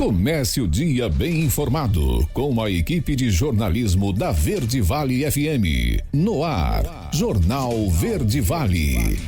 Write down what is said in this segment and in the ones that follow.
Comece o dia bem informado com a equipe de jornalismo da Verde Vale FM. No ar, Jornal Verde Vale.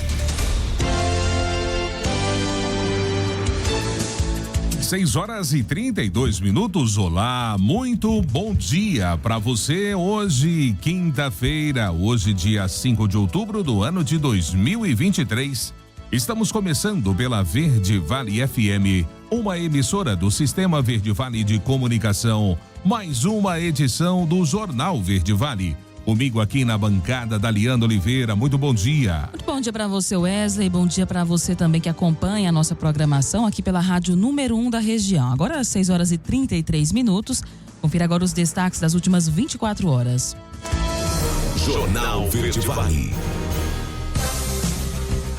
6h32. Olá, muito bom dia para você. Hoje, quinta-feira, hoje dia 5 de outubro do ano de 2023. Estamos começando pela Verde Vale FM, uma emissora do Sistema Verde Vale de Comunicação, mais uma edição do Jornal Verde Vale. Comigo aqui na bancada, Daliana Oliveira. Muito bom dia. Muito bom dia para você, Wesley. Bom dia para você também que acompanha a nossa programação aqui pela rádio número 1 da região. Agora às 6h33. Confira agora os destaques das últimas 24 horas. Jornal Verde Vale.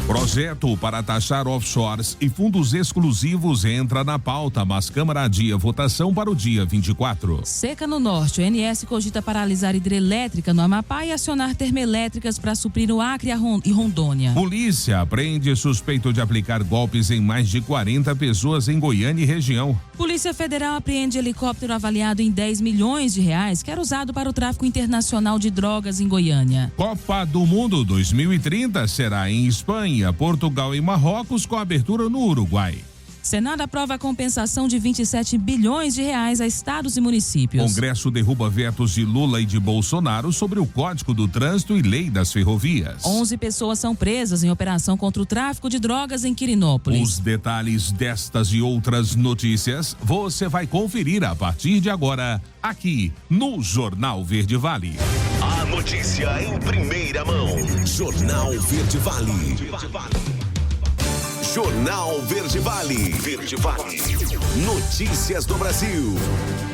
Projeto para taxar offshores e fundos exclusivos entra na pauta, mas Câmara adia votação para o dia 24. Seca no norte. O ONS cogita paralisar hidrelétrica no Amapá e acionar termoelétricas para suprir o Acre e Rondônia. Polícia apreende suspeito de aplicar golpes em mais de 40 pessoas em Goiânia e região. Polícia Federal apreende helicóptero avaliado em R$10 milhões que era usado para o tráfico internacional de drogas em Goiânia. Copa do Mundo 2030 será em Espanha, Portugal e Marrocos, com abertura no Uruguai. Senado aprova a compensação de R$27 bilhões a estados e municípios. Congresso derruba vetos de Lula e de Bolsonaro sobre o Código do Trânsito e Lei das Ferrovias. 11 pessoas são presas em operação contra o tráfico de drogas em Quirinópolis. Os detalhes destas e outras notícias você vai conferir a partir de agora, aqui no Jornal Verde Vale. A notícia em primeira mão. Jornal Verde Vale. Jornal Verde Vale. Verde Vale. Notícias do Brasil.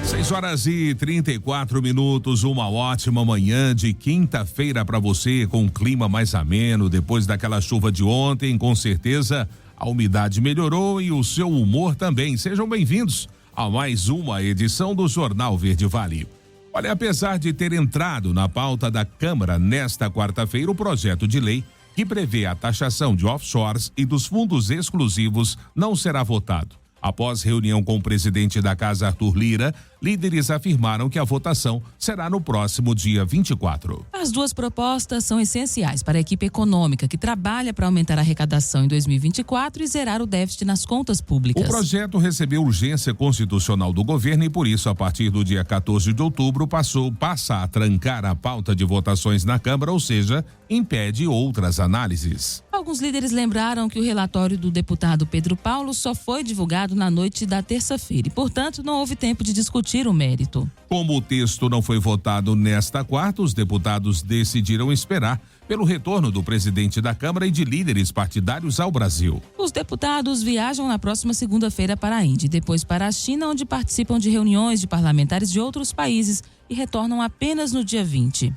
6h34. Uma ótima manhã de quinta-feira para você, com um clima mais ameno depois daquela chuva de ontem. Com certeza a umidade melhorou e o seu humor também. Sejam bem-vindos a mais uma edição do Jornal Verde Vale. Olha, apesar de ter entrado na pauta da Câmara nesta quarta-feira, o projeto de lei que prevê a taxação de offshores e dos fundos exclusivos não será votado. Após reunião com o presidente da Casa, Arthur Lira, líderes afirmaram que a votação será no próximo dia 24. As duas propostas são essenciais para a equipe econômica que trabalha para aumentar a arrecadação em 2024 e zerar o déficit nas contas públicas. O projeto recebeu urgência constitucional do governo e, por isso, a partir do dia 14 de outubro, passa a trancar a pauta de votações na Câmara, ou seja, impede outras análises. Alguns líderes lembraram que o relatório do deputado Pedro Paulo só foi divulgado na noite da terça-feira e, portanto, não houve tempo de discutir o mérito. Como o texto não foi votado nesta quarta, os deputados decidiram esperar pelo retorno do presidente da Câmara e de líderes partidários ao Brasil. Os deputados viajam na próxima segunda-feira para a Índia e depois para a China, onde participam de reuniões de parlamentares de outros países e retornam apenas no dia 20.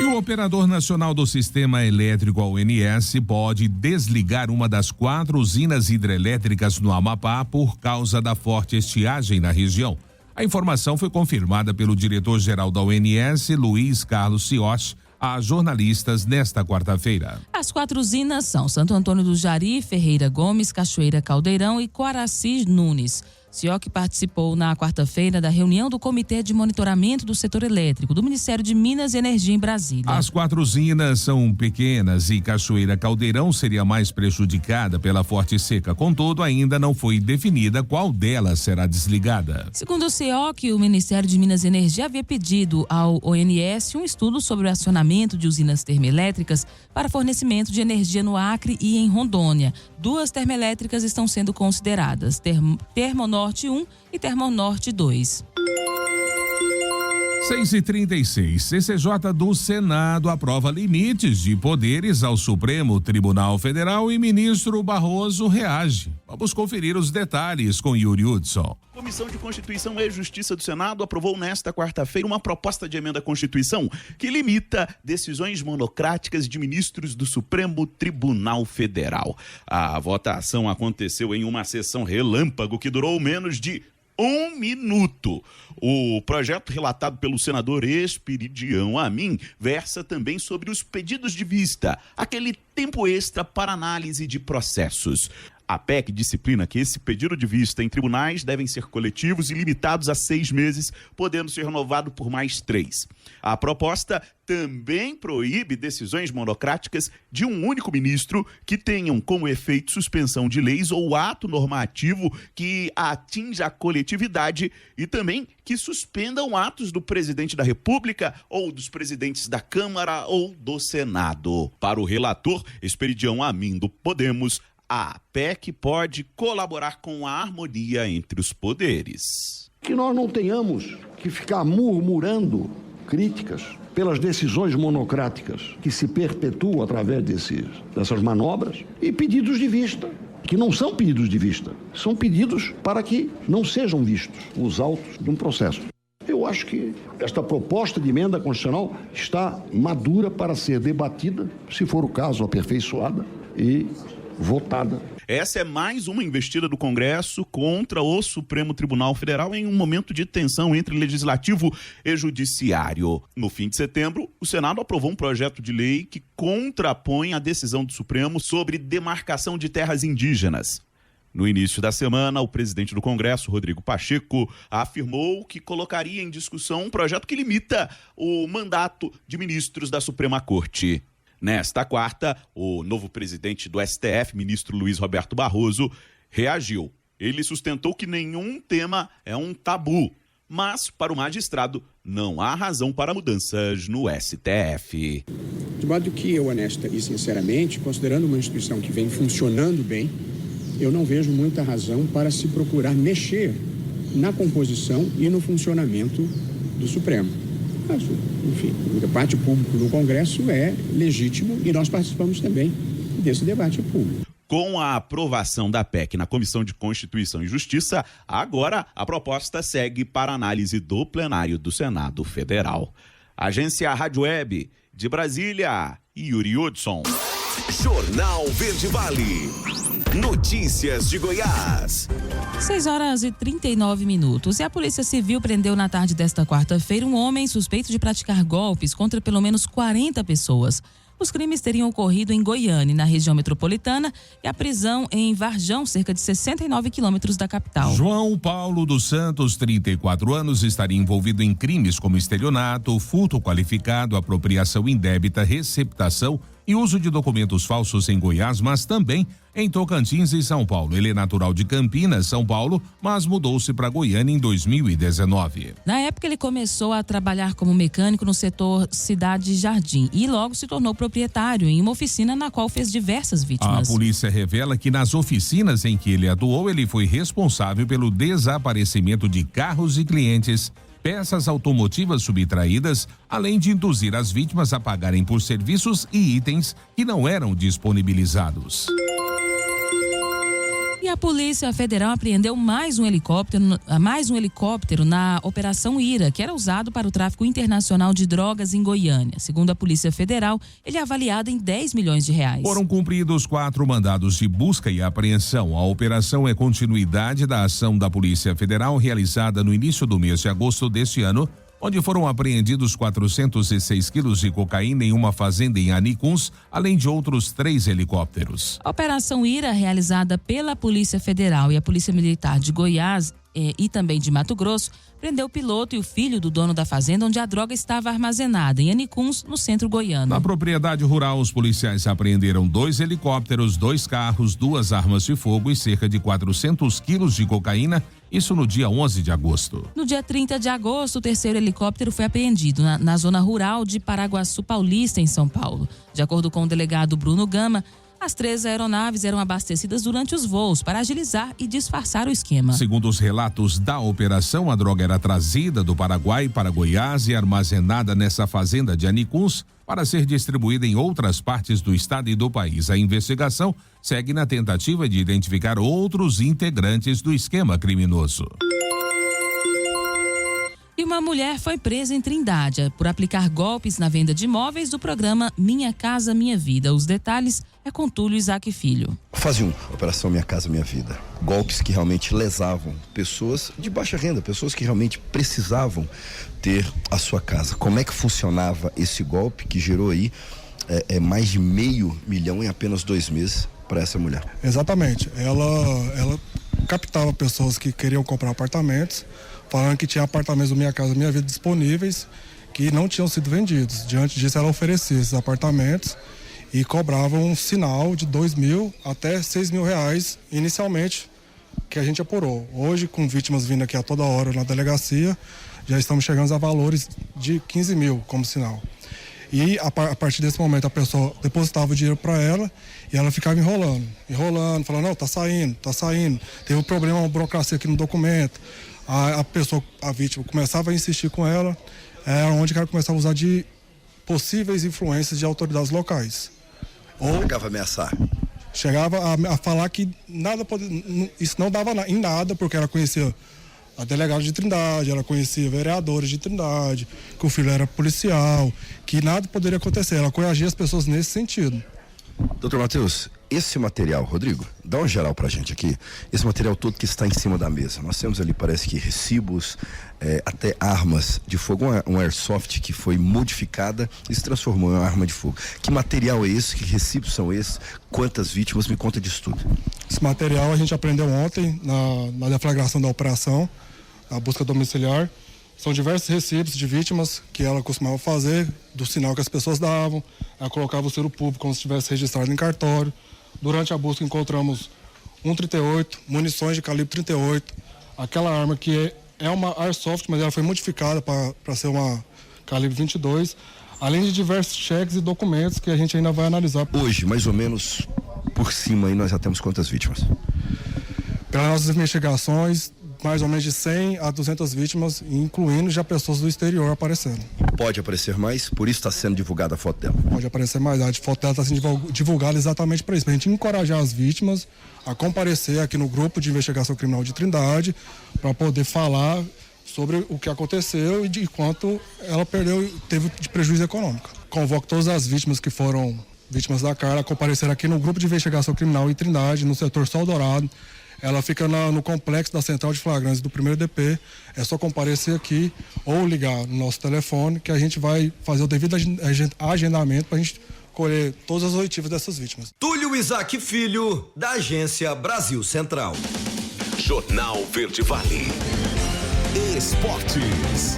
E o Operador Nacional do Sistema Elétrico, a ONS, pode desligar uma das 4 usinas hidrelétricas no Amapá por causa da forte estiagem na região. A informação foi confirmada pelo diretor-geral da ONS, Luiz Carlos Ciotti, a jornalistas nesta quarta-feira. As 4 usinas são Santo Antônio do Jari, Ferreira Gomes, Cachoeira Caldeirão e Coraci Nunes. Ciotti participou na quarta-feira da reunião do Comitê de Monitoramento do Setor Elétrico do Ministério de Minas e Energia em Brasília. As 4 usinas são pequenas e Cachoeira Caldeirão seria mais prejudicada pela forte seca. Contudo, ainda não foi definida qual delas será desligada. Segundo o Ciotti, o Ministério de Minas e Energia havia pedido ao ONS um estudo sobre o acionamento de usinas termoelétricas para fornecimento de energia no Acre e em Rondônia. 2 termoelétricas estão sendo consideradas, Termonorte 1 e Termonorte 2. 6h36. CCJ do Senado aprova limites de poderes ao Supremo Tribunal Federal e ministro Barroso reage. Vamos conferir os detalhes com Yuri Hudson. A Comissão de Constituição e Justiça do Senado aprovou nesta quarta-feira uma proposta de emenda à Constituição que limita decisões monocráticas de ministros do Supremo Tribunal Federal. A votação aconteceu em uma sessão relâmpago que durou menos de 1 minuto. O projeto relatado pelo senador Esperidião Amin versa também sobre os pedidos de vista, aquele tempo extra para análise de processos. A PEC disciplina que esse pedido de vista em tribunais devem ser coletivos e limitados a 6 meses, podendo ser renovado por mais 3. A proposta também proíbe decisões monocráticas de um único ministro que tenham como efeito suspensão de leis ou ato normativo que atinja a coletividade e também que suspendam atos do presidente da República ou dos presidentes da Câmara ou do Senado. Para o relator Esperidião Amin do Podemos, a PEC pode colaborar com a harmonia entre os poderes. Que nós não tenhamos que ficar murmurando críticas pelas decisões monocráticas que se perpetuam através dessas manobras e pedidos de vista, que não são pedidos de vista, são pedidos para que não sejam vistos os autos de um processo. Eu acho que esta proposta de emenda constitucional está madura para ser debatida, se for o caso, aperfeiçoada e votada. Essa é mais uma investida do Congresso contra o Supremo Tribunal Federal em um momento de tensão entre Legislativo e Judiciário. No fim de setembro, o Senado aprovou um projeto de lei que contrapõe a decisão do Supremo sobre demarcação de terras indígenas. No início da semana, o presidente do Congresso, Rodrigo Pacheco, afirmou que colocaria em discussão um projeto que limita o mandato de ministros da Suprema Corte. Nesta quarta, o novo presidente do STF, ministro Luiz Roberto Barroso, reagiu. Ele sustentou que nenhum tema é um tabu, mas, para o magistrado, não há razão para mudanças no STF. De modo que eu, honesta e sinceramente, considerando uma instituição que vem funcionando bem, eu não vejo muita razão para se procurar mexer na composição e no funcionamento do Supremo. Mas, enfim, o debate público no Congresso é legítimo e nós participamos também desse debate público. Com a aprovação da PEC na Comissão de Constituição e Justiça, agora a proposta segue para análise do plenário do Senado Federal. Agência Rádio Web de Brasília, Yuri Hudson. Jornal Verde Vale. Notícias de Goiás. 6h39. E a Polícia Civil prendeu na tarde desta quarta-feira um homem suspeito de praticar golpes contra pelo menos 40 pessoas. Os crimes teriam ocorrido em Goiânia, na região metropolitana, e a prisão em Varjão, cerca de 69 quilômetros da capital. João Paulo dos Santos, 34 anos, estaria envolvido em crimes como estelionato, furto qualificado, apropriação indébita, receptação e uso de documentos falsos em Goiás, mas também em Tocantins e São Paulo. Ele é natural de Campinas, São Paulo, mas mudou-se para Goiânia em 2019. Na época, ele começou a trabalhar como mecânico no setor Cidade Jardim e logo se tornou proprietário em uma oficina na qual fez diversas vítimas. A polícia revela que nas oficinas em que ele atuou, ele foi responsável pelo desaparecimento de carros e clientes, peças automotivas subtraídas, além de induzir as vítimas a pagarem por serviços e itens que não eram disponibilizados. E a Polícia Federal apreendeu mais um helicóptero na Operação Ira, que era usado para o tráfico internacional de drogas em Goiânia. Segundo a Polícia Federal, ele é avaliado em R$10 milhões. Foram cumpridos 4 mandados de busca e apreensão. A operação é continuidade da ação da Polícia Federal realizada no início do mês de agosto deste ano, onde foram apreendidos 406 quilos de cocaína em uma fazenda em Anicuns, além de outros 3 helicópteros. A Operação Ira, realizada pela Polícia Federal e a Polícia Militar de Goiás e também de Mato Grosso, prendeu o piloto e o filho do dono da fazenda, onde a droga estava armazenada, em Anicuns, no centro goiano. Na propriedade rural, os policiais apreenderam 2 helicópteros, 2 carros, 2 armas de fogo e cerca de 400 quilos de cocaína, isso no dia 11 de agosto. No dia 30 de agosto, o 3º helicóptero foi apreendido na zona rural de Paraguaçu Paulista, em São Paulo. De acordo com o delegado Bruno Gama, as 3 aeronaves eram abastecidas durante os voos para agilizar e disfarçar o esquema. Segundo os relatos da operação, a droga era trazida do Paraguai para Goiás e armazenada nessa fazenda de Anicuns para ser distribuída em outras partes do estado e do país. A investigação segue na tentativa de identificar outros integrantes do esquema criminoso. E uma mulher foi presa em Trindade por aplicar golpes na venda de imóveis do programa Minha Casa Minha Vida. Os detalhes é com Túlio Isaac Filho. Faziam Operação Minha Casa Minha Vida. Golpes que realmente lesavam pessoas de baixa renda, pessoas que realmente precisavam ter a sua casa. Como é que funcionava esse golpe que gerou aí mais de R$500 mil em apenas 2 meses para essa mulher. Exatamente. Ela captava pessoas que queriam comprar apartamentos, falando que tinha apartamentos do Minha Casa Minha Vida disponíveis que não tinham sido vendidos. Diante disso, ela oferecia esses apartamentos e cobrava um sinal de R$2.000 até R$6.000 inicialmente, que a gente apurou. Hoje, com vítimas vindo aqui a toda hora na delegacia, já estamos chegando a valores de R$15.000 como sinal. E a partir desse momento a pessoa depositava o dinheiro para ela e ela ficava enrolando, falando, não, tá saindo. Teve um problema, uma burocracia aqui no documento. A vítima começava a insistir com ela, onde ela começava a usar de possíveis influências de autoridades locais. Chegava a ameaçar? Chegava a falar que isso não dava em nada, porque ela conhecia a delegada de Trindade, ela conhecia vereadores de Trindade, que o filho era policial, que nada poderia acontecer. Ela coagia as pessoas nesse sentido. Doutor Matheus, esse material, Rodrigo, dá uma geral pra gente aqui, esse material todo que está em cima da mesa. Nós temos ali, parece que recibos, até armas de fogo, um airsoft que foi modificada e se transformou em uma arma de fogo. Que material é esse? Que recibos são esses? Quantas vítimas? Me conta disso tudo. Esse material a gente aprendeu ontem na deflagração da operação, a busca domiciliar. São diversos recibos de vítimas que ela costumava fazer, do sinal que as pessoas davam. Ela colocava o selo público como se estivesse registrado em cartório. Durante a busca encontramos 1,38, munições de calibre 38, aquela arma que é uma airsoft, mas ela foi modificada para ser uma calibre 22, além de diversos cheques e documentos que a gente ainda vai analisar. Hoje, mais ou menos, por cima, aí nós já temos quantas vítimas? Pelas nossas investigações, mais ou menos de 100 a 200 vítimas, incluindo já pessoas do exterior aparecendo. Pode aparecer mais? Por isso está sendo divulgada a foto dela? Pode aparecer mais. A foto dela está sendo divulgada exatamente para isso, para a gente encorajar as vítimas a comparecer aqui no grupo de investigação criminal de Trindade, para poder falar sobre o que aconteceu e de quanto ela teve de prejuízo econômico. Convoco todas as vítimas que foram vítimas da Carla a comparecer aqui no grupo de investigação criminal em Trindade, no setor Sol Dourado. Ela fica no complexo da Central de Flagrantes do 1º DP. É só comparecer aqui ou ligar no nosso telefone que a gente vai fazer o devido agendamento para a gente colher todas as oitivas dessas vítimas. Túlio Isaac Filho, da Agência Brasil Central. Jornal Verde Vale. Esportes.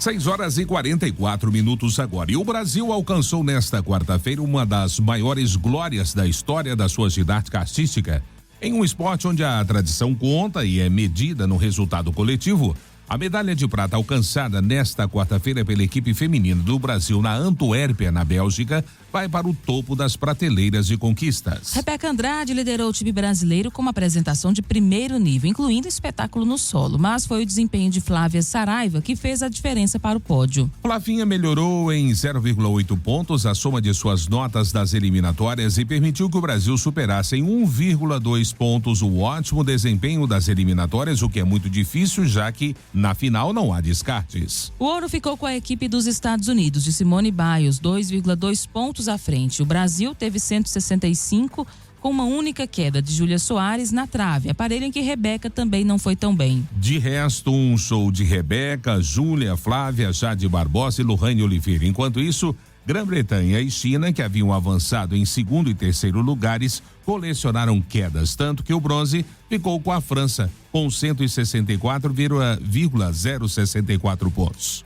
6h44 agora. E o Brasil alcançou nesta quarta-feira uma das maiores glórias da história da sua ginástica artística. Em um esporte onde a tradição conta e é medida no resultado coletivo, a medalha de prata alcançada nesta quarta-feira pela equipe feminina do Brasil na Antuérpia, na Bélgica, vai para o topo das prateleiras de conquistas. Rebeca Andrade liderou o time brasileiro com uma apresentação de primeiro nível, incluindo espetáculo no solo, mas foi o desempenho de Flávia Saraiva que fez a diferença para o pódio. Flavinha melhorou em 0,8 pontos a soma de suas notas das eliminatórias e permitiu que o Brasil superasse em 1,2 pontos o ótimo desempenho das eliminatórias, o que é muito difícil, já que na final não há descartes. O ouro ficou com a equipe dos Estados Unidos, de Simone Biles, 2,2 pontos à frente. O Brasil teve 165 com uma única queda de Júlia Soares na trave, aparelho em que Rebeca também não foi tão bem. De resto, um show de Rebeca, Júlia, Flávia, Jade Barbosa e Lohane Oliveira. Enquanto isso, Grã-Bretanha e China, que haviam avançado em segundo e terceiro lugares, colecionaram quedas, tanto que o bronze ficou com a França, com 164,064 pontos.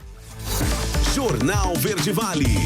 Jornal Verde Vale.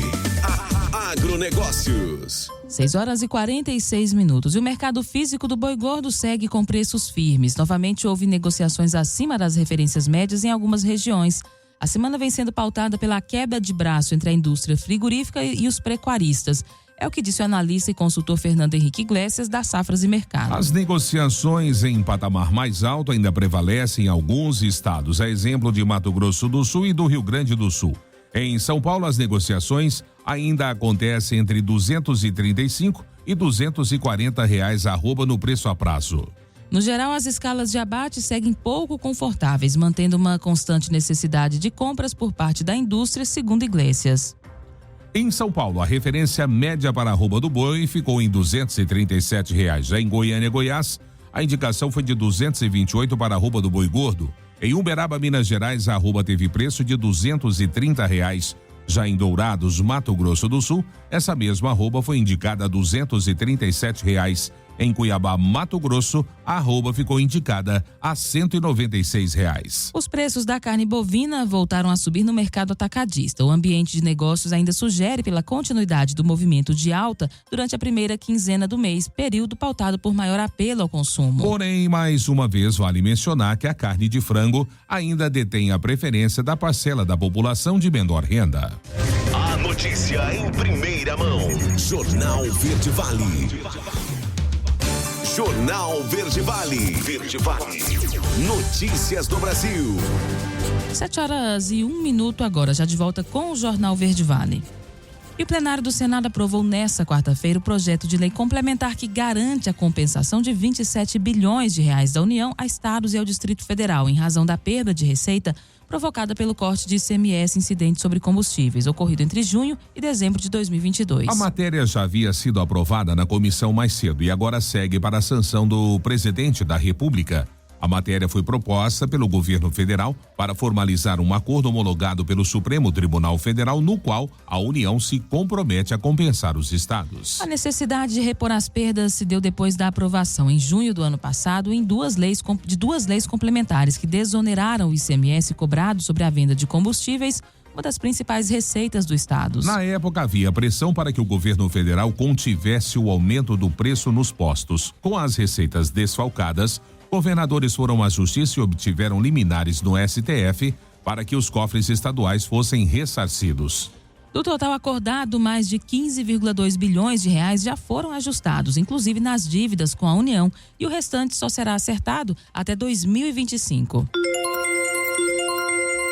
Agronegócios. 6h46. E o mercado físico do boi gordo segue com preços firmes. Novamente houve negociações acima das referências médias em algumas regiões. A semana vem sendo pautada pela queda de braço entre a indústria frigorífica e os pecuaristas. É o que disse o analista e consultor Fernando Henrique Iglesias, da Safras e Mercado. As negociações em patamar mais alto ainda prevalecem em alguns estados, a exemplo de Mato Grosso do Sul e do Rio Grande do Sul. Em São Paulo, as negociações ainda acontecem entre R$235 e R$240 arroba no preço a prazo. No geral, as escalas de abate seguem pouco confortáveis, mantendo uma constante necessidade de compras por parte da indústria, segundo Iglesias. Em São Paulo, a referência média para a arroba do boi ficou em R$237. Já em Goiânia, Goiás, a indicação foi de 228 para a arroba do boi gordo. Em Uberaba, Minas Gerais, a arroba teve preço de R$230, Já em Dourados, Mato Grosso do Sul, essa mesma arroba foi indicada a R$ 237. Em Cuiabá, Mato Grosso, a arroba ficou indicada a R$ 196. Os preços da carne bovina voltaram a subir no mercado atacadista. O ambiente de negócios ainda sugere pela continuidade do movimento de alta durante a primeira quinzena do mês, período pautado por maior apelo ao consumo. Porém, mais uma vez, vale mencionar que a carne de frango ainda detém a preferência da parcela da população de menor renda. A notícia em primeira mão. Jornal Verde Vale. Jornal Verde Vale. Verde Vale. Notícias do Brasil. 7h01 agora, já de volta com o Jornal Verde Vale. E o plenário do Senado aprovou nesta quarta-feira o projeto de lei complementar que garante a compensação de 27 bilhões de reais da União a estados e ao Distrito Federal, em razão da perda de receita provocada pelo corte de ICMS incidente sobre combustíveis, ocorrido entre junho e dezembro de 2022. A matéria já havia sido aprovada na comissão mais cedo e agora segue para a sanção do presidente da República. A matéria foi proposta pelo governo federal para formalizar um acordo homologado pelo Supremo Tribunal Federal, no qual a União se compromete a compensar os estados. A necessidade de repor as perdas se deu depois da aprovação, em junho do ano passado, de duas leis complementares que desoneraram o ICMS cobrado sobre a venda de combustíveis, uma das principais receitas do estado. Na época, havia pressão para que o governo federal contivesse o aumento do preço nos postos. Com as receitas desfalcadas, governadores foram à justiça e obtiveram liminares no STF para que os cofres estaduais fossem ressarcidos. Do total acordado, mais de 15,2 bilhões de reais já foram ajustados, inclusive nas dívidas com a União, e o restante só será acertado até 2025.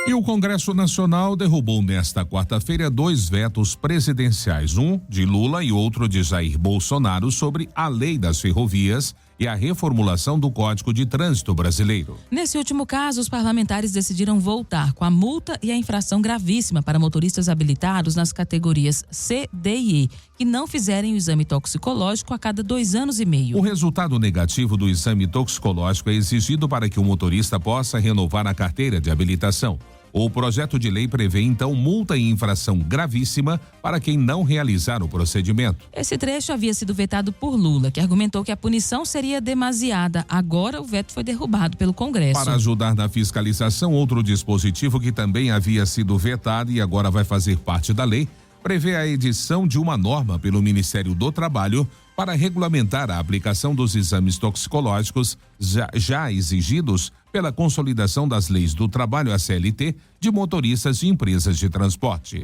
E o Congresso Nacional derrubou nesta quarta-feira 2 vetos presidenciais, um de Lula e outro de Jair Bolsonaro, sobre a lei das ferrovias e a reformulação do Código de Trânsito Brasileiro. Nesse último caso, os parlamentares decidiram voltar com a multa e a infração gravíssima para motoristas habilitados nas categorias C, D e E, que não fizerem o exame toxicológico a cada 2 anos e meio. O resultado negativo do exame toxicológico é exigido para que o motorista possa renovar a carteira de habilitação. O projeto de lei prevê, então, multa e infração gravíssima para quem não realizar o procedimento. Esse trecho havia sido vetado por Lula, que argumentou que a punição seria demasiada. Agora, o veto foi derrubado pelo Congresso. Para ajudar na fiscalização, outro dispositivo que também havia sido vetado e agora vai fazer parte da lei, prevê a edição de uma norma pelo Ministério do Trabalho para regulamentar a aplicação dos exames toxicológicos já exigidos pela consolidação das leis do trabalho, a CLT, de motoristas de empresas de transporte.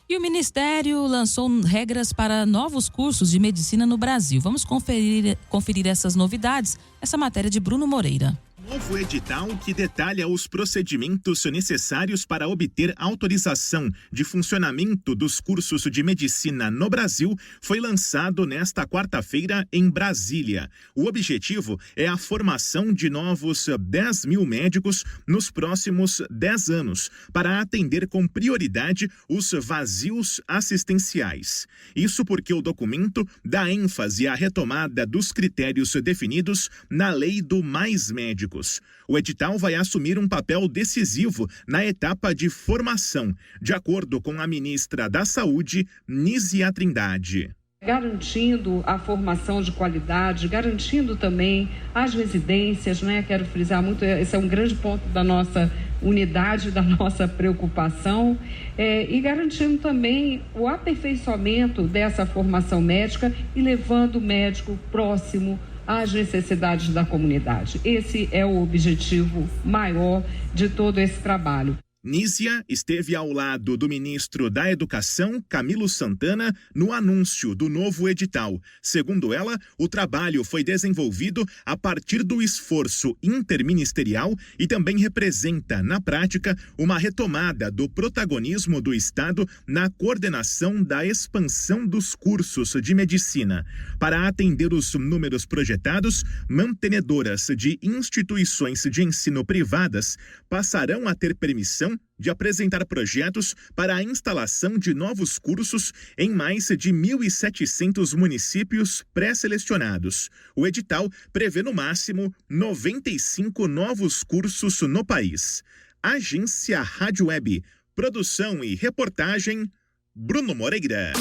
E o Ministério lançou regras para novos cursos de medicina no Brasil. Vamos conferir essas novidades nessa matéria de Bruno Moreira. Novo edital que detalha os procedimentos necessários para obter autorização de funcionamento dos cursos de medicina no Brasil foi lançado nesta quarta-feira em Brasília. O objetivo é a formação de novos 10 mil médicos nos próximos 10 anos, para atender com prioridade os vazios assistenciais. Isso porque o documento dá ênfase à retomada dos critérios definidos na Lei do Mais Médicos. O edital vai assumir um papel decisivo na etapa de formação, de acordo com a ministra da Saúde, Nízia Trindade. Garantindo a formação de qualidade, garantindo também as residências, né? Quero frisar muito, esse é um grande ponto da nossa unidade, da nossa preocupação, e garantindo também o aperfeiçoamento dessa formação médica e levando o médico próximo às necessidades da comunidade. Esse é o objetivo maior de todo esse trabalho. Nízia esteve ao lado do ministro da Educação, Camilo Santana, no anúncio do novo edital. Segundo ela, o trabalho foi desenvolvido a partir do esforço interministerial e também representa, na prática, uma retomada do protagonismo do Estado na coordenação da expansão dos cursos de medicina. Para atender os números projetados, mantenedoras de instituições de ensino privadas passarão a ter permissão de apresentar projetos para a instalação de novos cursos em mais de 1.700 municípios pré-selecionados. O edital prevê no máximo 95 novos cursos no país. Agência Rádio Web, Produção e reportagem, Bruno Moreira.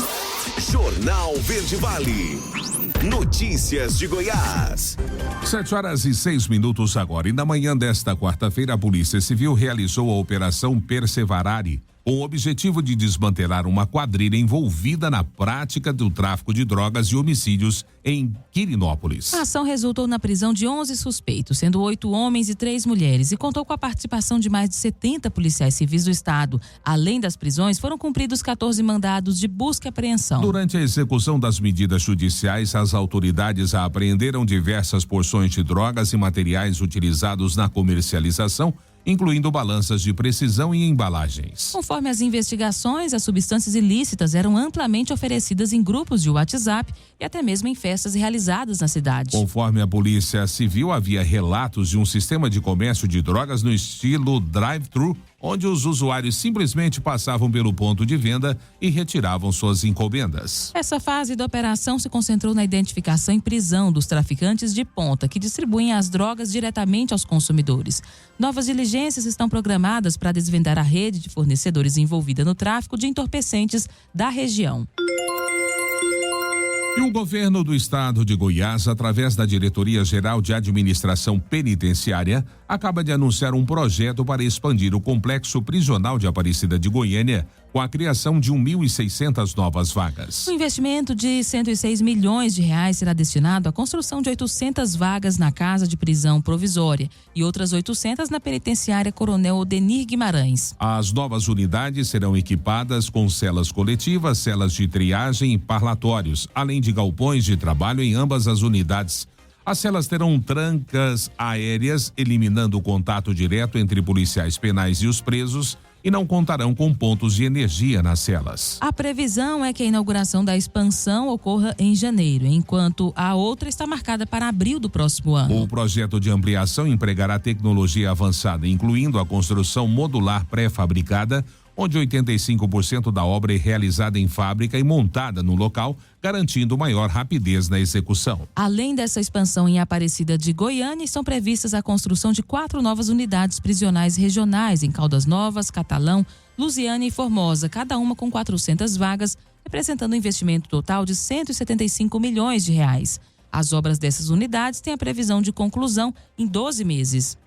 Jornal Verde Vale. Notícias de Goiás. 7h06 agora. E na manhã desta quarta-feira, a Polícia Civil realizou a Operação Perseverare, com o objetivo de desmantelar uma quadrilha envolvida na prática do tráfico de drogas e homicídios em Quirinópolis. A ação resultou na prisão de 11 suspeitos, sendo 8 homens e 3 mulheres, e contou com a participação de mais de 70 policiais civis do estado. Além das prisões, foram cumpridos 14 mandados de busca e apreensão. Durante a execução das medidas judiciais, as autoridades apreenderam diversas porções de drogas e materiais utilizados na comercialização, incluindo balanças de precisão e embalagens. Conforme as investigações, as substâncias ilícitas eram amplamente oferecidas em grupos de WhatsApp e até mesmo em festas realizadas na cidade. Conforme a Polícia Civil, havia relatos de um sistema de comércio de drogas no estilo drive-thru, onde os usuários simplesmente passavam pelo ponto de venda e retiravam suas encomendas. Essa fase da operação se concentrou na identificação e prisão dos traficantes de ponta que distribuem as drogas diretamente aos consumidores. Novas diligências estão programadas para desvendar a rede de fornecedores envolvida no tráfico de entorpecentes da região. E o governo do estado de Goiás, através da Diretoria-Geral de Administração Penitenciária, acaba de anunciar um projeto para expandir o complexo prisional de Aparecida de Goiânia, com a criação de 1.600 novas vagas. Um investimento de 106 milhões de reais será destinado à construção de 800 vagas na Casa de Prisão Provisória e outras 800 na Penitenciária Coronel Odenir Guimarães. As novas unidades serão equipadas com celas coletivas, celas de triagem e parlatórios, além de galpões de trabalho em ambas as unidades. As celas terão trancas aéreas, eliminando o contato direto entre policiais penais e os presos, e não contarão com pontos de energia nas celas. A previsão é que a inauguração da expansão ocorra em janeiro, enquanto a outra está marcada para abril do próximo ano. O projeto de ampliação empregará tecnologia avançada, incluindo a construção modular pré-fabricada, onde 85% da obra é realizada em fábrica e montada no local, garantindo maior rapidez na execução. Além dessa expansão em Aparecida de Goiânia, estão previstas a construção de 4 novas unidades prisionais regionais em Caldas Novas, Catalão, Lusiânia e Formosa, cada uma com 400 vagas, representando um investimento total de 175 milhões de reais. As obras dessas unidades têm a previsão de conclusão em 12 meses.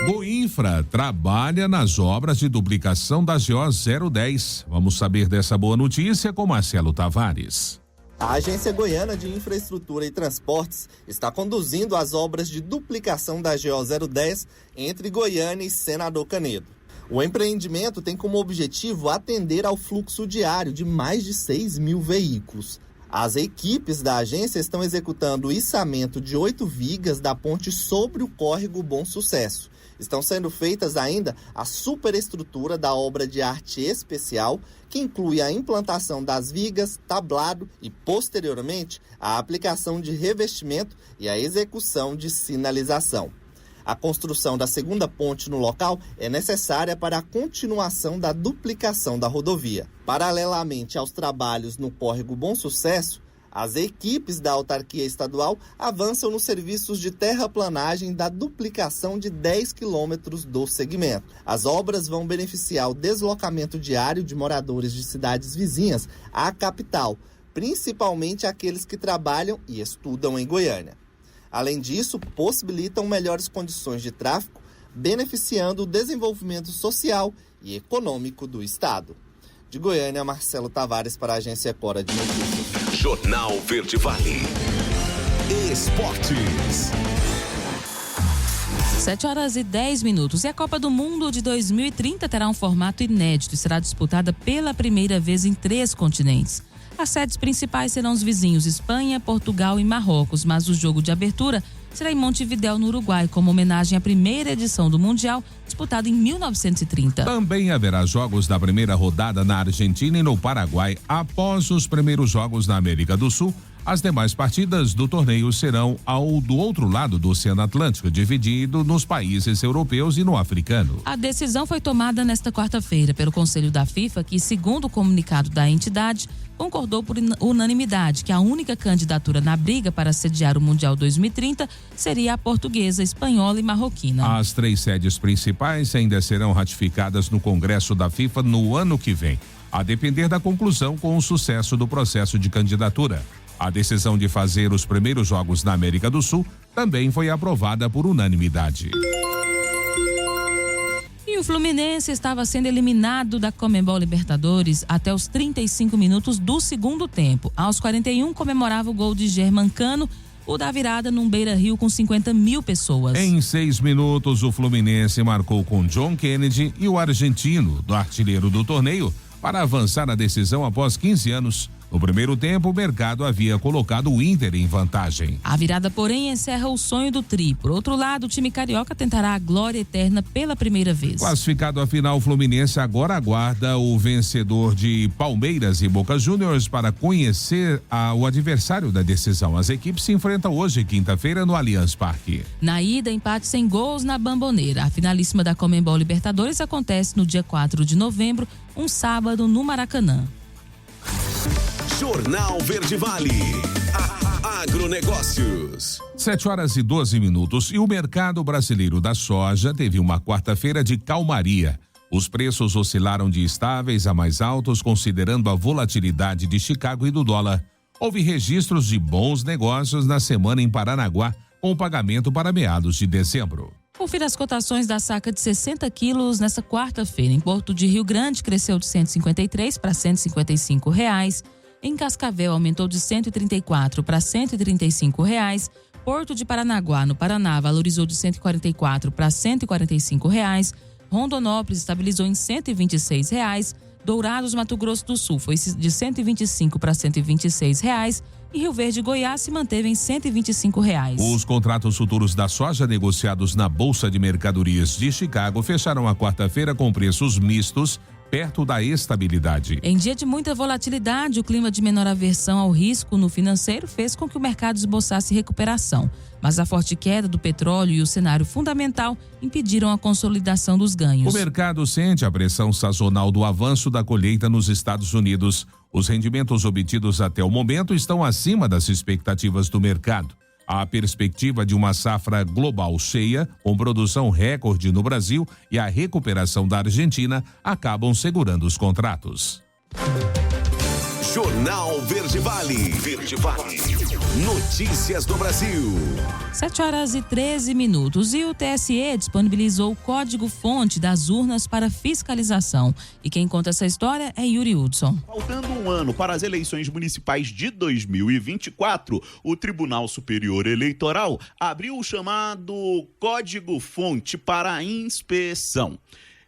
Goinfra trabalha nas obras de duplicação da GO 010. Vamos saber dessa boa notícia com Marcelo Tavares. A Agência Goiana de Infraestrutura e Transportes está conduzindo as obras de duplicação da GO 010 entre Goiânia e Senador Canedo. O empreendimento tem como objetivo atender ao fluxo diário de mais de 6 mil veículos. As equipes da agência estão executando o içamento de 8 vigas da ponte sobre o córrego Bom Sucesso. Estão sendo feitas ainda a superestrutura da obra de arte especial, que inclui a implantação das vigas, tablado e, posteriormente, a aplicação de revestimento e a execução de sinalização. A construção da segunda ponte no local é necessária para a continuação da duplicação da rodovia. Paralelamente aos trabalhos no córrego Bom Sucesso, as equipes da autarquia estadual avançam nos serviços de terraplanagem da duplicação de 10 quilômetros do segmento. As obras vão beneficiar o deslocamento diário de moradores de cidades vizinhas à capital, principalmente aqueles que trabalham e estudam em Goiânia. Além disso, possibilitam melhores condições de tráfego, beneficiando o desenvolvimento social e econômico do estado. De Goiânia, Marcelo Tavares para a Agência Cora de Notícias. Jornal Verde Vale. Esportes. 7h10. E a Copa do Mundo de 2030 terá um formato inédito e será disputada pela primeira vez em 3 continentes. As sedes principais serão os vizinhos Espanha, Portugal e Marrocos, mas o jogo de abertura será em Montevidéu, no Uruguai, como homenagem à primeira edição do Mundial, disputado em 1930. Também haverá jogos da primeira rodada na Argentina e no Paraguai. Após os primeiros jogos na América do Sul, As demais partidas do torneio serão do outro lado do Oceano Atlântico, dividido nos países europeus e no africano. A decisão foi tomada nesta quarta-feira pelo Conselho da FIFA, que, segundo o comunicado da entidade, concordou por unanimidade que a única candidatura na briga para sediar o Mundial 2030 seria a portuguesa, espanhola e marroquina. As 3 sedes principais ainda serão ratificadas no Congresso da FIFA no ano que vem, a depender da conclusão com o sucesso do processo de candidatura. A decisão de fazer os primeiros jogos na América do Sul também foi aprovada por unanimidade. E o Fluminense estava sendo eliminado da Conmebol Libertadores até os 35 minutos do segundo tempo. Aos 41, comemorava o gol de Germancano, o da virada num Beira-Rio com 50 mil pessoas. Em 6 minutos, o Fluminense marcou com John Kennedy e o argentino, do artilheiro do torneio, para avançar na decisão após 15 anos. No primeiro tempo, o mercado havia colocado o Inter em vantagem. A virada, porém, encerra o sonho do Tri. Por outro lado, o time carioca tentará a glória eterna pela primeira vez. Classificado à final, o Fluminense agora aguarda o vencedor de Palmeiras e Boca Juniors para conhecer o adversário da decisão. As equipes se enfrentam hoje, quinta-feira, no Allianz Parque. Na ida, empate sem gols na Bamboneira. A finalíssima da Conmebol Libertadores acontece no dia 4 de novembro, um sábado, no Maracanã. Jornal Verde Vale. Agronegócios. 7h12. E o mercado brasileiro da soja teve uma quarta-feira de calmaria. Os preços oscilaram de estáveis a mais altos, considerando a volatilidade de Chicago e do dólar. Houve registros de bons negócios na semana em Paranaguá, com o pagamento para meados de dezembro. Confira as cotações da saca de 60 quilos nesta quarta-feira. Em Porto de Rio Grande, cresceu de R$153 para R$155. Em Cascavel, aumentou de R$134 para R$135. Porto de Paranaguá, no Paraná, valorizou de R$144 para R$145. Rondonópolis estabilizou em R$126. Dourados, Mato Grosso do Sul, foi de R$125 para R$126. E Rio Verde, Goiás, se manteve em R$125. Os contratos futuros da soja negociados na Bolsa de Mercadorias de Chicago fecharam a quarta-feira com preços mistos, perto da estabilidade. Em dia de muita volatilidade, o clima de menor aversão ao risco no financeiro fez com que o mercado esboçasse recuperação. Mas a forte queda do petróleo e o cenário fundamental impediram a consolidação dos ganhos. O mercado sente a pressão sazonal do avanço da colheita nos Estados Unidos. Os rendimentos obtidos até o momento estão acima das expectativas do mercado. A perspectiva de uma safra global cheia, com produção recorde no Brasil e a recuperação da Argentina acabam segurando os contratos. Jornal Verde Vale. Verde Vale. Notícias do Brasil. 7h13. E o TSE disponibilizou o código-fonte das urnas para fiscalização. E quem conta essa história é Yuri Hudson. Faltando um ano para as eleições municipais de 2024, o Tribunal Superior Eleitoral abriu o chamado código-fonte para a inspeção.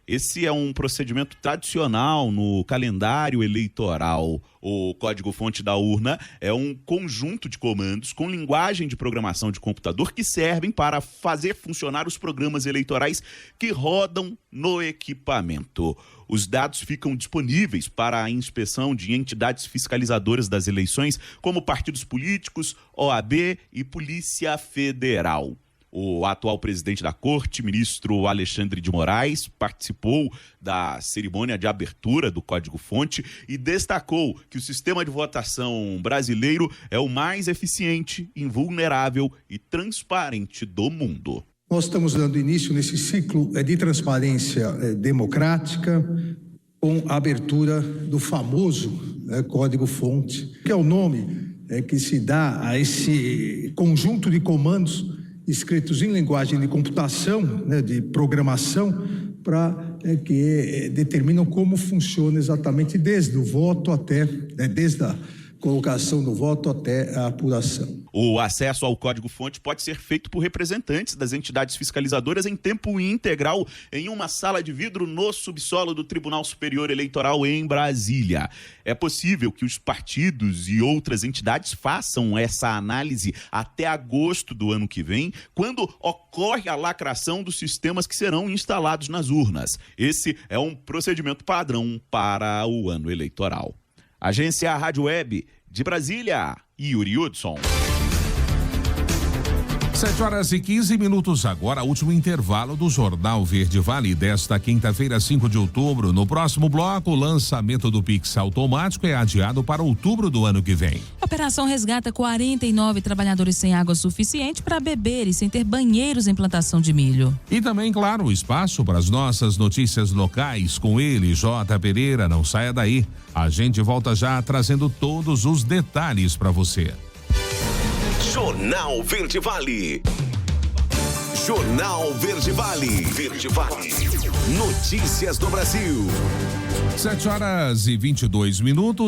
Esse é um procedimento tradicional no calendário eleitoral. O código-fonte da urna é um conjunto de comandos com linguagem de programação de computador que servem para fazer funcionar os programas eleitorais que rodam no equipamento. Os dados ficam disponíveis para a inspeção de entidades fiscalizadoras das eleições, como partidos políticos, OAB e Polícia Federal. O atual presidente da Corte, ministro Alexandre de Moraes, participou da cerimônia de abertura do Código-Fonte e destacou que o sistema de votação brasileiro é o mais eficiente, invulnerável e transparente do mundo. Nós estamos dando início nesse ciclo de transparência democrática com a abertura do famoso Código-Fonte, que é o nome que se dá a esse conjunto de comandos escritos em linguagem de computação, de programação, que determinam como funciona exatamente desde o voto até, desde a colocação do voto até a apuração. O acesso ao código-fonte pode ser feito por representantes das entidades fiscalizadoras em tempo integral em uma sala de vidro no subsolo do Tribunal Superior Eleitoral em Brasília. É possível que os partidos e outras entidades façam essa análise até agosto do ano que vem, quando ocorre a lacração dos sistemas que serão instalados nas urnas. Esse é um procedimento padrão para o ano eleitoral. Agência Rádio Web de Brasília, Yuri Hudson. 7h15 agora, último intervalo do Jornal Verde Vale desta quinta-feira, 5 de outubro. No próximo bloco, o lançamento do Pix automático é adiado para outubro do ano que vem. A operação resgata 49 trabalhadores sem água suficiente para beber e sem ter banheiros em plantação de milho. E também, claro, espaço para as nossas notícias locais com ele, J. Pereira. Não saia daí. A gente volta já trazendo todos os detalhes para você. Jornal Verde Vale. Jornal Verde Vale. Verde Vale. Notícias do Brasil. 7h22,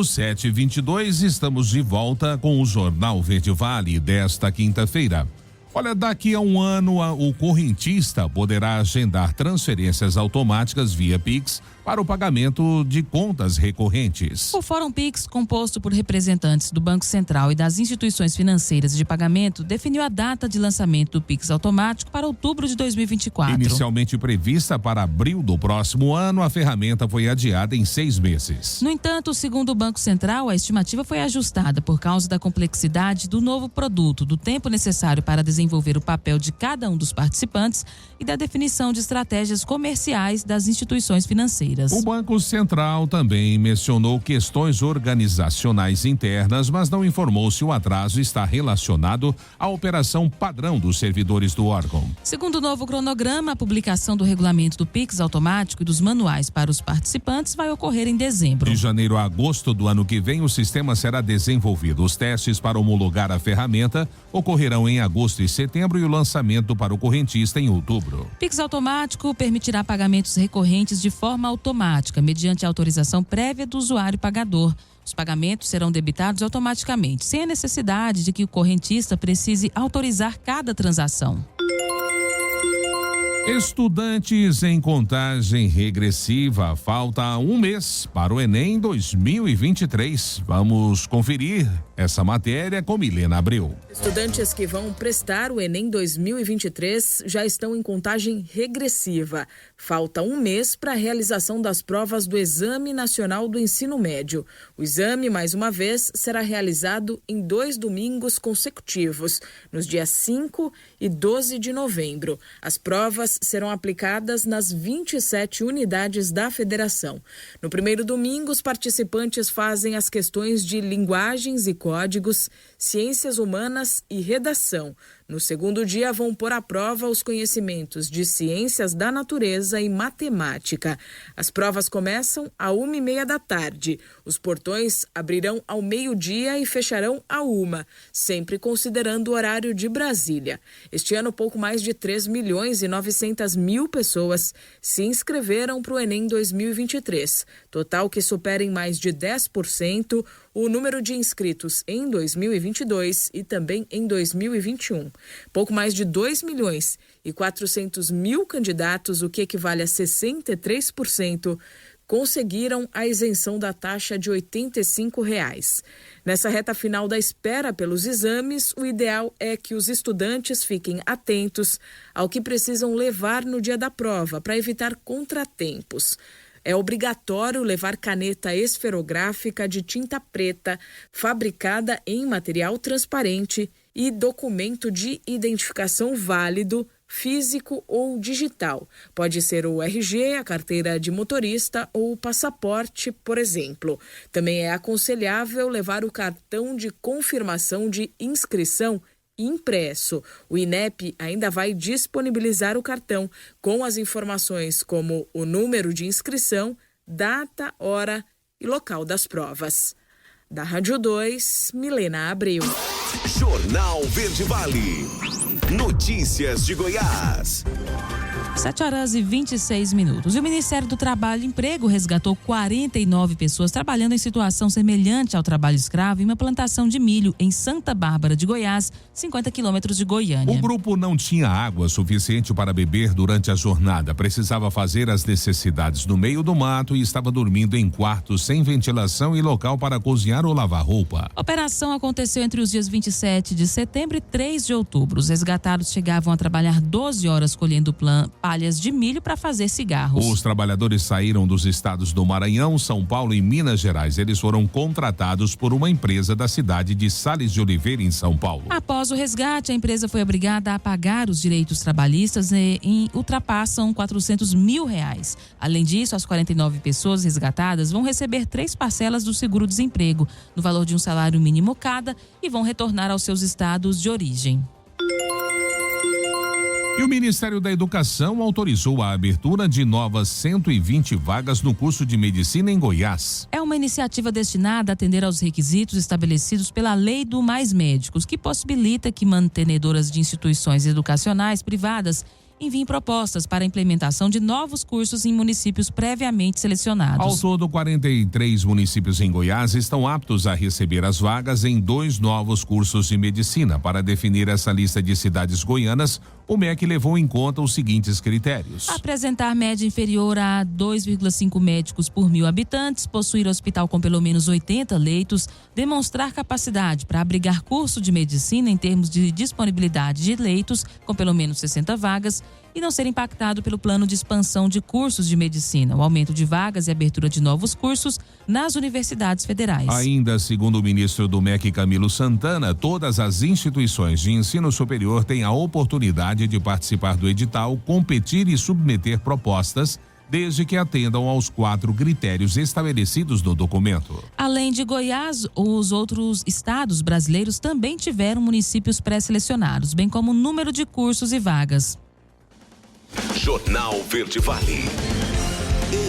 7h22, estamos de volta com o Jornal Verde Vale desta quinta-feira. Olha, daqui a um ano, o correntista poderá agendar transferências automáticas via Pix para o pagamento de contas recorrentes. O Fórum Pix, composto por representantes do Banco Central e das instituições financeiras de pagamento, definiu a data de lançamento do Pix automático para outubro de 2024. Inicialmente prevista para abril do próximo ano, a ferramenta foi adiada em 6 meses. No entanto, segundo o Banco Central, a estimativa foi ajustada por causa da complexidade do novo produto, do tempo necessário para desenvolver o papel de cada um dos participantes e da definição de estratégias comerciais das instituições financeiras. O Banco Central também mencionou questões organizacionais internas, mas não informou se o atraso está relacionado à operação padrão dos servidores do órgão. Segundo o novo cronograma, a publicação do regulamento do Pix automático e dos manuais para os participantes vai ocorrer em dezembro. De janeiro a agosto do ano que vem, o sistema será desenvolvido. Os testes para homologar a ferramenta ocorrerão em agosto e setembro e o lançamento para o correntista em outubro. Pix automático permitirá pagamentos recorrentes de forma automática, mediante autorização prévia do usuário pagador. Os pagamentos serão debitados automaticamente, sem a necessidade de que o correntista precise autorizar cada transação. Estudantes em contagem regressiva, falta um mês para o Enem 2023. Vamos conferir essa matéria com Milena Abreu. Estudantes que vão prestar o Enem 2023 já estão em contagem regressiva. Falta um mês para a realização das provas do Exame Nacional do Ensino Médio. O exame, mais uma vez, será realizado em 2 domingos consecutivos, nos dias 5 e 12 de novembro. As provas serão aplicadas nas 27 unidades da federação. No primeiro domingo, os participantes fazem as questões de linguagens e códigos, ciências humanas e redação. No segundo dia, vão pôr à prova os conhecimentos de ciências da natureza e matemática. As provas começam às 1h30 da tarde. Os portões abrirão ao meio-dia e fecharão à 1h, sempre considerando o horário de Brasília. Este ano, pouco mais de 3.900.000 pessoas se inscreveram para o Enem 2023, total que supera em mais de 10% o número de inscritos em 2022 e também em 2021. Pouco mais de 2.400.000 candidatos, o que equivale a 63%, conseguiram a isenção da taxa de R$ 85. Nessa reta final da espera pelos exames, o ideal é que os estudantes fiquem atentos ao que precisam levar no dia da prova para evitar contratempos. É obrigatório levar caneta esferográfica de tinta preta, fabricada em material transparente, e documento de identificação válido, físico ou digital. Pode ser o RG, a carteira de motorista ou o passaporte, por exemplo. Também é aconselhável levar o cartão de confirmação de inscrição impresso. O INEP ainda vai disponibilizar o cartão com as informações como o número de inscrição, data, hora e local das provas. Da Rádio 2, Milena Abreu. Jornal Verde Vale. Notícias de Goiás. 7h26. E o Ministério do Trabalho e Emprego resgatou 49 pessoas trabalhando em situação semelhante ao trabalho escravo em uma plantação de milho em Santa Bárbara de Goiás, 50 quilômetros de Goiânia. O grupo não tinha água suficiente para beber durante a jornada. Precisava fazer as necessidades no meio do mato e estava dormindo em quartos sem ventilação e local para cozinhar ou lavar roupa. A operação aconteceu entre os dias 27 de setembro e 3 de outubro. Os resgatados chegavam a trabalhar 12 horas colhendo palhas de milho para fazer cigarros. Os trabalhadores saíram dos estados do Maranhão, São Paulo e Minas Gerais. Eles foram contratados por uma empresa da cidade de Sales de Oliveira, em São Paulo. Após o resgate, a empresa foi obrigada a pagar os direitos trabalhistas e ultrapassam R$400 mil. Além disso, as 49 pessoas resgatadas vão receber 3 parcelas do seguro-desemprego, no valor de um salário mínimo cada, e vão retornar aos seus estados de origem. E o Ministério da Educação autorizou a abertura de novas 120 vagas no curso de medicina em Goiás. É uma iniciativa destinada a atender aos requisitos estabelecidos pela Lei do Mais Médicos, que possibilita que mantenedoras de instituições educacionais privadas enviem propostas para a implementação de novos cursos em municípios previamente selecionados. Ao todo, 43 municípios em Goiás estão aptos a receber as vagas em 2 novos cursos de medicina. Para definir essa lista de cidades goianas, o MEC levou em conta os seguintes critérios: apresentar média inferior a 2,5 médicos por 1.000 habitantes, possuir hospital com pelo menos 80 leitos, demonstrar capacidade para abrigar curso de medicina em termos de disponibilidade de leitos com pelo menos 60 vagas, e não ser impactado pelo plano de expansão de cursos de medicina, o aumento de vagas e abertura de novos cursos nas universidades federais. Ainda segundo o ministro do MEC, Camilo Santana, todas as instituições de ensino superior têm a oportunidade de participar do edital, competir e submeter propostas, desde que atendam aos 4 critérios estabelecidos no documento. Além de Goiás, os outros estados brasileiros também tiveram municípios pré-selecionados, bem como o número de cursos e vagas. Jornal Verde Vale.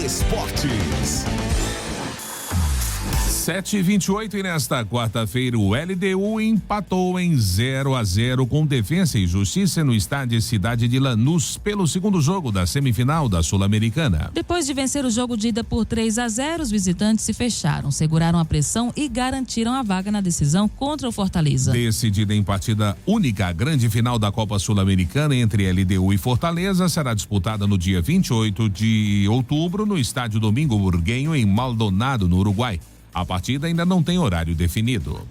Esportes. 7h28 e nesta quarta-feira o LDU empatou em 0-0 com Defensa e Justiça no estádio Cidade de Lanús pelo segundo jogo da semifinal da Sul-Americana. Depois de vencer o jogo de ida por 3-0, os visitantes se fecharam, seguraram a pressão e garantiram a vaga na decisão contra o Fortaleza. Decidida em partida única, a grande final da Copa Sul-Americana entre LDU e Fortaleza será disputada no dia 28 de outubro no estádio Domingo Burguenho, em Maldonado, no Uruguai. A partida ainda não tem horário definido.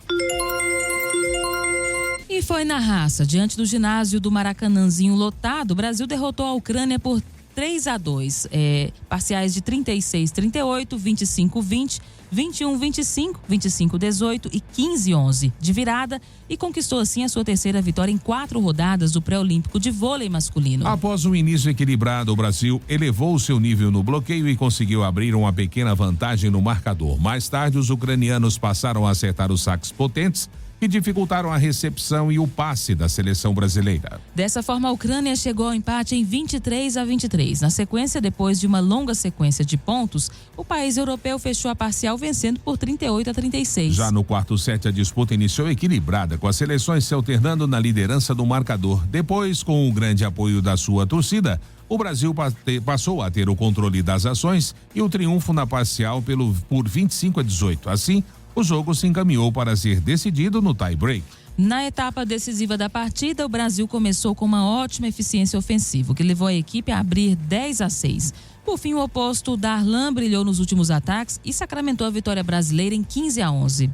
E foi na raça, diante do ginásio do Maracanãzinho lotado, o Brasil derrotou a Ucrânia por 3-2, parciais de 36-38, 25-20, 21-25, 25-18 e 15-11 de virada, e conquistou assim a sua terceira vitória em 4 rodadas do pré-olímpico de vôlei masculino. Após um início equilibrado, o Brasil elevou o seu nível no bloqueio e conseguiu abrir uma pequena vantagem no marcador. Mais tarde, os ucranianos passaram a acertar os saques potentes que dificultaram a recepção e o passe da seleção brasileira. Dessa forma, a Ucrânia chegou ao empate em 23-23. Na sequência, depois de uma longa sequência de pontos, o país europeu fechou a parcial vencendo por 38-36. Já no quarto set, a disputa iniciou equilibrada, com as seleções se alternando na liderança do marcador. Depois, com o grande apoio da sua torcida, o Brasil passou a ter o controle das ações e o triunfo na parcial por 25-18. Assim, o jogo se encaminhou para ser decidido no tie-break. Na etapa decisiva da partida, o Brasil começou com uma ótima eficiência ofensiva, que levou a equipe a abrir 10-6. Por fim, o oposto, Darlan, brilhou nos últimos ataques e sacramentou a vitória brasileira em 15-11.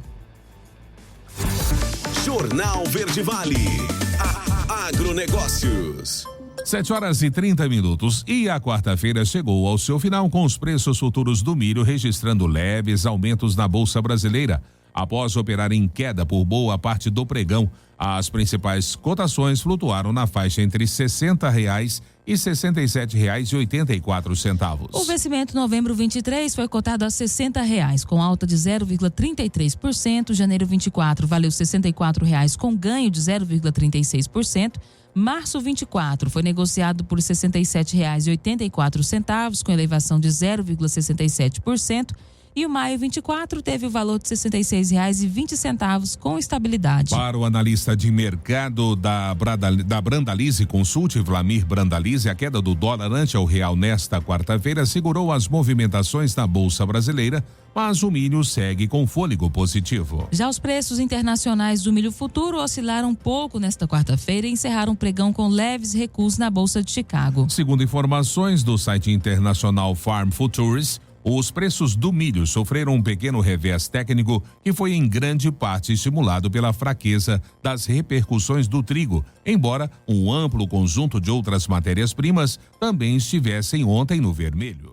Jornal Verde Vale. Agronegócios. 7h30. E a quarta-feira chegou ao seu final com os preços futuros do milho registrando leves aumentos na Bolsa Brasileira. Após operar em queda por boa parte do pregão, as principais cotações flutuaram na faixa entre R$ 60,00 e R$ 67,84. O vencimento novembro 23 foi cotado a R$ 60,00, com alta de 0,33%. Janeiro 24 valeu R$ 64,00, com ganho de 0,36%. Março 24 foi negociado por R$ 67,84, com elevação de 0,67%. E o maio 24 teve o valor de R$ 66,20, com estabilidade. Para o analista de mercado da Brandalize Consult, Vlamir Brandalize, a queda do dólar ante ao real nesta quarta-feira segurou as movimentações na Bolsa Brasileira, mas o milho segue com fôlego positivo. Já os preços internacionais do milho futuro oscilaram um pouco nesta quarta-feira e encerraram o pregão com leves recuos na Bolsa de Chicago. Segundo informações do site internacional Farm Futures, os preços do milho sofreram um pequeno revés técnico que foi em grande parte estimulado pela fraqueza das repercussões do trigo, embora um amplo conjunto de outras matérias-primas também estivessem ontem no vermelho.